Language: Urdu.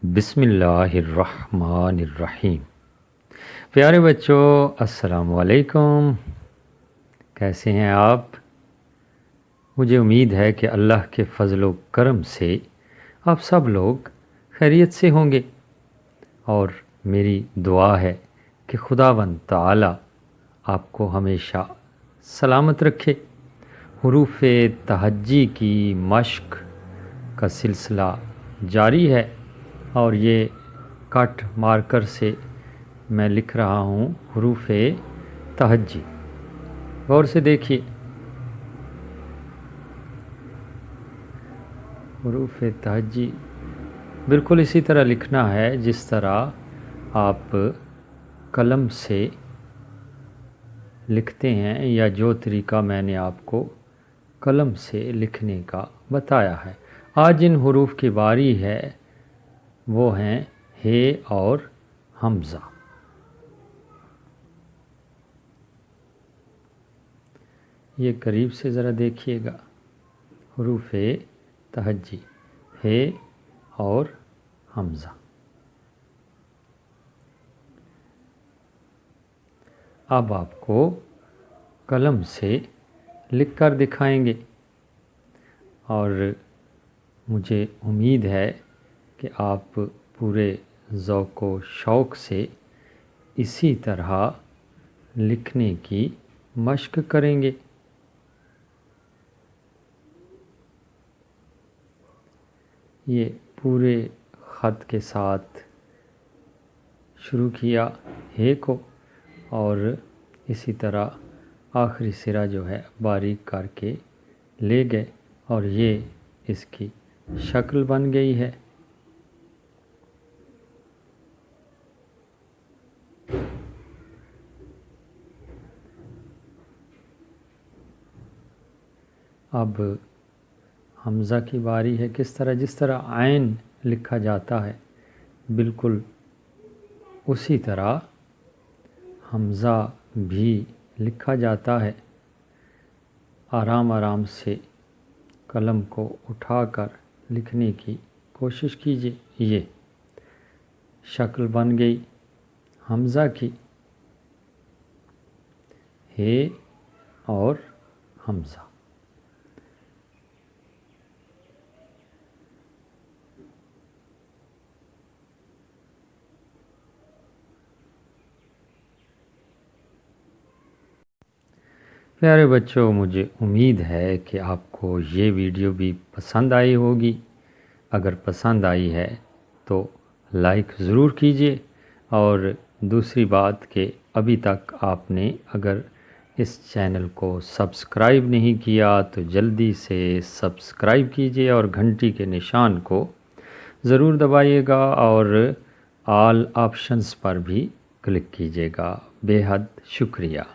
بسم اللہ الرحمن الرحیم۔ پیارے بچوں، السلام علیکم۔ کیسے ہیں آپ؟ مجھے امید ہے کہ اللہ کے فضل و کرم سے آپ سب لوگ خیریت سے ہوں گے، اور میری دعا ہے کہ خداوند تعالی آپ کو ہمیشہ سلامت رکھے۔ حروف تہجی کی مشق کا سلسلہ جاری ہے، اور یہ کٹ مارکر سے میں لکھ رہا ہوں حروف تہجی۔ غور سے دیکھیے، حروف تہجی بالکل اسی طرح لکھنا ہے جس طرح آپ قلم سے لکھتے ہیں، یا جو طریقہ میں نے آپ کو قلم سے لکھنے کا بتایا ہے۔ آج جن حروف کی باری ہے وہ ہیں ہے اور حمزہ۔ یہ قریب سے ذرا دیکھیے گا، حروف تہجی ہے اور حمزہ۔ اب آپ کو قلم سے لکھ کر دکھائیں گے، اور مجھے امید ہے کہ آپ پورے ذوق و شوق سے اسی طرح لکھنے کی مشق کریں گے۔ یہ پورے خط کے ساتھ شروع کیا ہے کو، اور اسی طرح آخری سرا جو ہے باریک کر کے لے گئے، اور یہ اس کی شکل بن گئی ہے۔ اب حمزہ کی باری ہے۔ کس طرح؟ جس طرح عین لکھا جاتا ہے بالکل اسی طرح حمزہ بھی لکھا جاتا ہے۔ آرام آرام سے قلم کو اٹھا کر لکھنے کی کوشش کیجیے۔ یہ شکل بن گئی حمزہ کی، ہے اور حمزہ۔ پیارے بچوں، مجھے امید ہے کہ آپ کو یہ ویڈیو بھی پسند آئی ہوگی۔ اگر پسند آئی ہے تو لائک ضرور کیجیے، اور دوسری بات کہ ابھی تک آپ نے اگر اس چینل کو سبسکرائب نہیں کیا تو جلدی سے سبسکرائب کیجیے، اور گھنٹی کے نشان کو ضرور دبائیے گا، اور آل آپشنز پر بھی کلک کیجیے گا۔ بے حد شکریہ۔